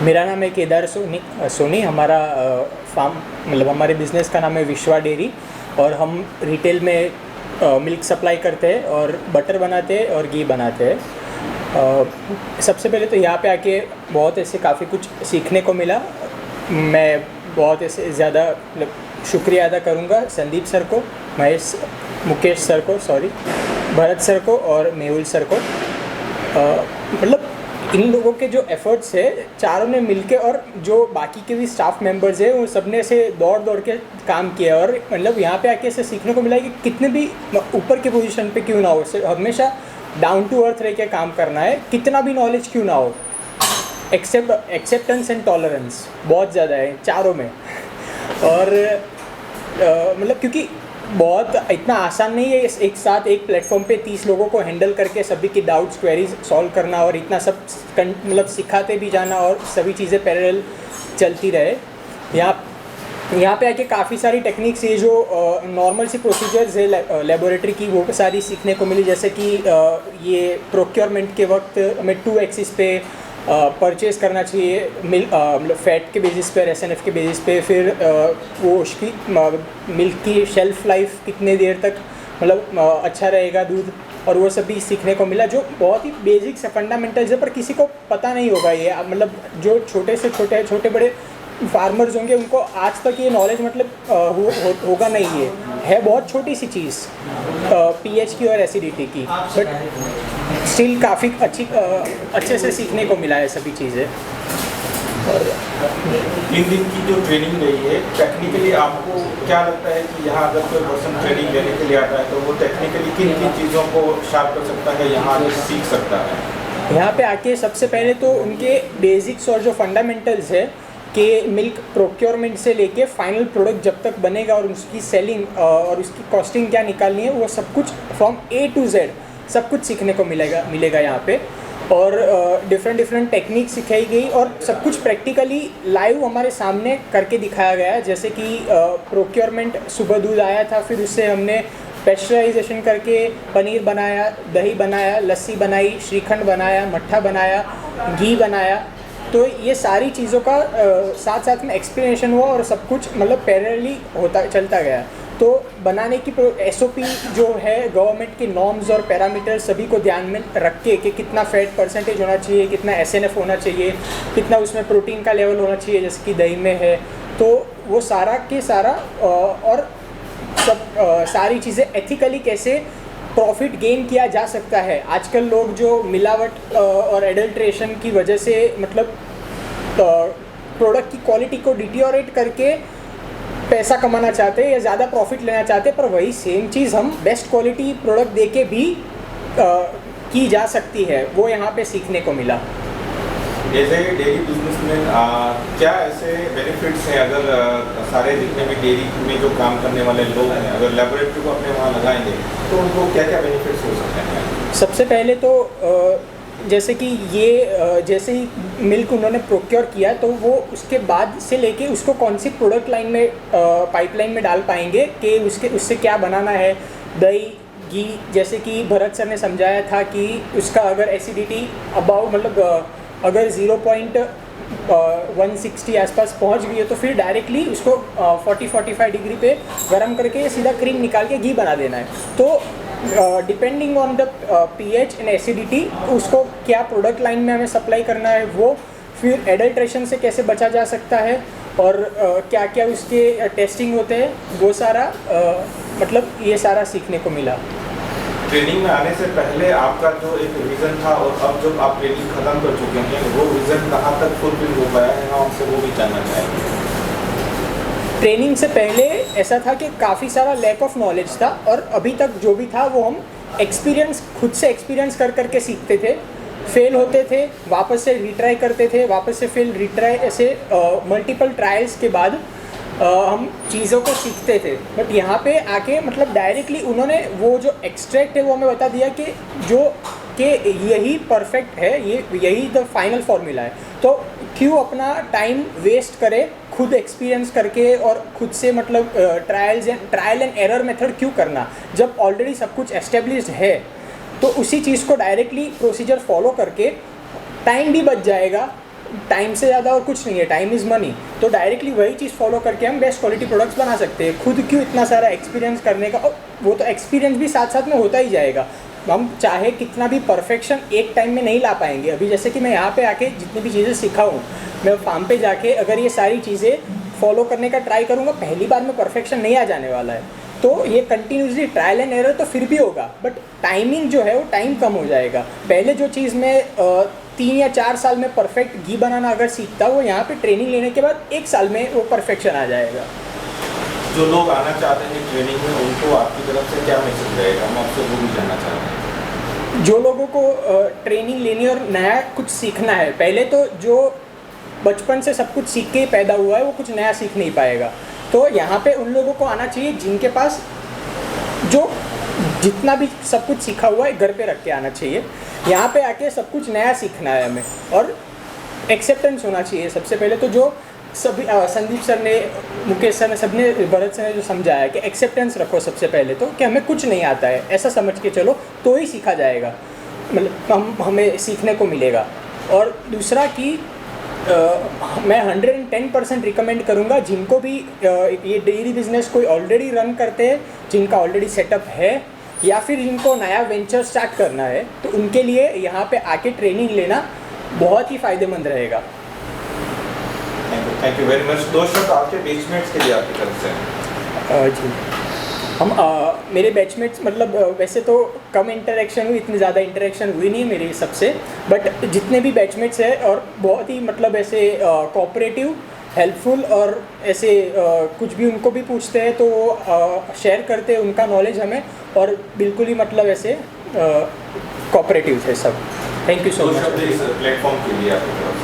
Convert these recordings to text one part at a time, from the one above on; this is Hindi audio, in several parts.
मेरा नाम है केदार सोनी। हमारा फार्म मतलब हमारे बिज़नेस का नाम है विश्वा डेयरी और हम रिटेल में मिल्क सप्लाई करते हैं और बटर बनाते हैं और घी बनाते हैं। सबसे पहले तो यहाँ पे आके बहुत ऐसे काफ़ी कुछ सीखने को मिला। मैं बहुत ऐसे ज़्यादा मतलब शुक्रिया अदा करूँगा संदीप सर को, मुकेश सर को, भरत सर को और मेहुल सर को। मतलब इन लोगों के जो एफर्ट्स है चारों ने मिलके और जो बाकी के भी स्टाफ मेंबर्स हैं वो सब ने ऐसे दौड़ के काम किया और मतलब यहाँ पे आके ऐसे सीखने को मिला कि कितने भी ऊपर के पोजीशन पे क्यों ना हो, हमेशा डाउन टू अर्थ रह के काम करना है, कितना भी नॉलेज क्यों ना हो। एक्सेप्टेंस एंड टॉलरेंस बहुत ज़्यादा है चारों में। और मतलब क्योंकि बहुत इतना आसान नहीं है एक साथ एक प्लेटफॉर्म पे 30 लोगों को हैंडल करके सभी की डाउट्स क्वेरीज सॉल्व करना और इतना सब मतलब सिखाते भी जाना और सभी चीज़ें पैरेलल चलती रहे। यहाँ पे आके काफ़ी सारी टेक्निक्स ये जो नॉर्मल सी प्रोसीजर्स है लेबोरेटरी की वो सारी सीखने को मिली। जैसे कि ये प्रोक्योरमेंट के वक्त हमें 2 एक्सिस पे परचेज़ करना चाहिए मतलब फैट के बेसिस पे, SNF के बेसिस पे, फिर वो उसकी मिल्क की शेल्फ़ लाइफ कितने देर तक मतलब अच्छा रहेगा दूध, और वो सब भी सीखने को मिला जो बहुत ही बेसिक से फंडामेंटल्स है पर किसी को पता नहीं होगा। ये मतलब जो छोटे से छोटे बड़े फार्मर्स होंगे उनको आज तक ये नॉलेज मतलब होगा नहीं। है बहुत छोटी सी चीज़ pH की और एसिडिटी की, बट स्टिल काफ़ी अच्छे से सीखने को मिला है सभी चीज़ें। 3 दिन की जो ट्रेनिंग रही है, टेक्निकली आपको क्या लगता है कि यहाँ अगर कोई पर्सन ट्रेनिंग लेने के लिए आता है तो वो टेक्निकली किन किन चीज़ों को शार्प कर सकता है, यहाँ सीख सकता है? यहाँ पे आके सबसे पहले तो उनके बेसिक्स और जो फंडामेंटल्स है कि मिल्क प्रोक्योरमेंट से लेके फाइनल प्रोडक्ट जब तक बनेगा और उसकी सेलिंग और उसकी कॉस्टिंग क्या निकालनी है, वो सब कुछ फ्रॉम A to Z सब कुछ सीखने को मिलेगा यहाँ पे। और डिफरेंट टेक्निक सिखाई गई और सब कुछ प्रैक्टिकली लाइव हमारे सामने करके दिखाया गया। जैसे कि प्रोक्योरमेंट सुबह दूध आया था, फिर उससे हमने पेस्चराइजेशन करके पनीर बनाया, दही बनाया, लस्सी बनाई, श्रीखंड बनाया, मट्ठा बनाया, घी बनाया। तो ये सारी चीज़ों का साथ में एक्सप्लेनेशन हुआ और सब कुछ मतलब पैरेलली चलता गया। तो बनाने की SOP जो है गवर्नमेंट की नॉर्म्स और पैरामीटर सभी को ध्यान में रख के कि कितना फैट परसेंटेज होना चाहिए, कितना SNF होना चाहिए, कितना उसमें प्रोटीन का लेवल होना चाहिए जैसे कि दही में है, तो वो सारा के सारा और सब सारी चीज़ें एथिकली कैसे प्रॉफिट गेन किया जा सकता है। आजकल लोग जो मिलावट और एडल्ट्रेशन की वजह से मतलब प्रोडक्ट की क्वालिटी को डिटियोरेट करके पैसा कमाना चाहते हैं या ज़्यादा प्रॉफिट लेना चाहते हैं, पर वही सेम चीज़ हम बेस्ट क्वालिटी प्रोडक्ट देके भी की जा सकती है, वो यहाँ पे सीखने को मिला। जैसे डेयरी बिजनेस में क्या ऐसे बेनिफिट्स हैं अगर सारे जितने भी डेयरी में जो काम करने वाले लोग हैं अगर लेबोरेटरी को अपने वहाँ लगाएंगे तो उनको क्या क्या बेनिफिट्स हो सकते हैं? सबसे पहले तो जैसे कि ये जैसे ही मिल्क उन्होंने प्रोक्योर किया तो वो उसके बाद से लेके उसको कौन सी प्रोडक्ट लाइन में पाइपलाइन में डाल पाएंगे कि उससे क्या बनाना है। दही घी जैसे कि भरत सर ने समझाया था कि उसका अगर एसिडिटी अबाउ मतलब अगर 0.160 आसपास पहुंच गई है तो फिर डायरेक्टली उसको 40-45 डिग्री पे गर्म करके सीधा क्रीम निकाल के घी बना देना है। तो depending on the pH and acidity उसको क्या प्रोडक्ट लाइन में हमें सप्लाई करना है, वो फिर एडल्ट्रेशन से कैसे बचा जा सकता है और क्या क्या उसके टेस्टिंग होते हैं, वो सारा मतलब ये सारा सीखने को मिला। ट्रेनिंग में आने से पहले आपका जो एक विज़न था और अब जब आप ट्रेनिंग खत्म कर चुके हैं वो विज़न कहाँ तक फुलफिल हो पाया है, हम आपसे वो भी जानना चाहेंगे। ट्रेनिंग से पहले ऐसा था कि काफ़ी सारा लैक ऑफ नॉलेज था और अभी तक जो भी था वो हम खुद से एक्सपीरियंस करके सीखते थे। फेल होते थे, वापस से रिट्राई करते थे, वापस से फेल रिट्राई, ऐसे मल्टीपल ट्रायल्स के बाद हम चीज़ों को सीखते थे। बट यहाँ पे आके मतलब डायरेक्टली उन्होंने वो जो एक्सट्रैक्ट है वो हमें बता दिया कि यही परफेक्ट है, यही द फाइनल फॉर्मूला है। तो क्यों अपना टाइम वेस्ट करें खुद एक्सपीरियंस करके और खुद से मतलब ट्रायल एंड एरर मेथड क्यों करना जब ऑलरेडी सब कुछ एस्टेब्लिश्ड है। तो उसी चीज़ को डायरेक्टली प्रोसीजर फॉलो करके टाइम भी बच जाएगा, टाइम से ज़्यादा और कुछ नहीं है, टाइम इज़ मनी। तो डायरेक्टली वही चीज़ फॉलो करके हम बेस्ट क्वालिटी प्रोडक्ट्स बना सकते हैं। खुद क्यों इतना सारा एक्सपीरियंस करने का, और वो तो एक्सपीरियंस भी साथ साथ में होता ही जाएगा। हम चाहे कितना भी परफेक्शन एक टाइम में नहीं ला पाएंगे। अभी जैसे कि मैं यहाँ पे आके जितनी भी चीज़ें सीखा हूँ, मैं फार्म पे जाके अगर ये सारी चीज़ें फॉलो करने का ट्राई करूँगा, पहली बार में परफेक्शन नहीं आ जाने वाला है। तो ये कंटिन्यूसली ट्रायल एंड एरर तो फिर भी होगा, बट टाइमिंग जो है वो टाइम कम हो जाएगा। पहले जो चीज़ मैं 3 या 4 साल में परफेक्ट घी बनाना अगर सीखता, वो यहाँ पे ट्रेनिंग लेने के बाद 1 साल में वो परफेक्शन आ जाएगा। जो लोग आना चाहते हैं ट्रेनिंग में, उनको आपकी तरफ से क्या मैसेज रहेगा? हम आपसे वो भी जानना चाहते हैं। जो लोगों को ट्रेनिंग लेनी और नया कुछ सीखना है, पहले तो जो बचपन से सब कुछ सीख के ही पैदा हुआ है वो कुछ नया सीख नहीं पाएगा। तो यहाँ पे उन लोगों को आना चाहिए जिनके पास जो जितना भी सब कुछ सीखा हुआ है घर पे रख के आना चाहिए। यहाँ पे आके सब कुछ नया सीखना है हमें, और एक्सेप्टेंस होना चाहिए सबसे पहले। तो जो सभी संदीप सर ने, मुकेश सर ने, सबने, भरत सर ने जो समझाया कि एक्सेप्टेंस रखो सबसे पहले, तो कि हमें कुछ नहीं आता है ऐसा समझ के चलो, तो ही सीखा जाएगा, मतलब हमें सीखने को मिलेगा। और दूसरा कि मैं 110% रिकमेंड करूँगा जिनको भी ये डेयरी बिजनेस कोई ऑलरेडी रन करते हैं, जिनका ऑलरेडी सेटअप है, या फिर जिनको नया वेंचर स्टार्ट करना है, तो उनके लिए यहाँ पे आके ट्रेनिंग लेना बहुत ही फ़ायदेमंद रहेगा। Thank you very much. 2 शब्द आपके बैचमेट्स के लिए आपकी तरफ से। जी, हम मेरे बैचमेट्स, मतलब वैसे तो कम इंटरेक्शन हुई, इतनी ज़्यादा इंटरेक्शन हुई नहीं है मेरे सबसे, बट जितने भी बैचमेट्स हैं और बहुत ही मतलब ऐसे कोऑपरेटिव, हेल्पफुल, और ऐसे कुछ भी उनको भी पूछते हैं तो शेयर करते हैं उनका नॉलेज हमें, और बिल्कुल ही मतलब ऐसे कोऑपरेटिव थे सब। Thank you so much. इस प्लेटफॉर्म के लिए आपकी तरफ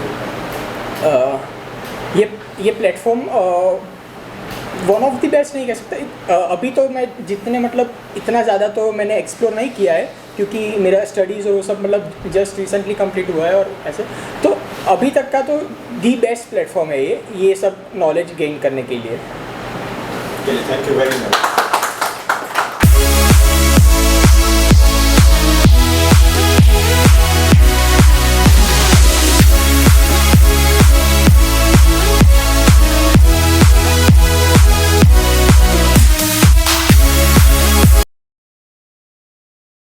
से ये platform one of the best नहीं कह सकते अभी तो। मैं जितने मतलब इतना ज़्यादा तो मैंने एक्सप्लोर नहीं किया है, क्योंकि मेरा स्टडीज़ और वो सब मतलब जस्ट रिसेंटली कंप्लीट हुआ है, और ऐसे तो अभी तक का तो दी बेस्ट प्लेटफॉर्म है ये सब नॉलेज गेन करने के लिए। Thank you very much.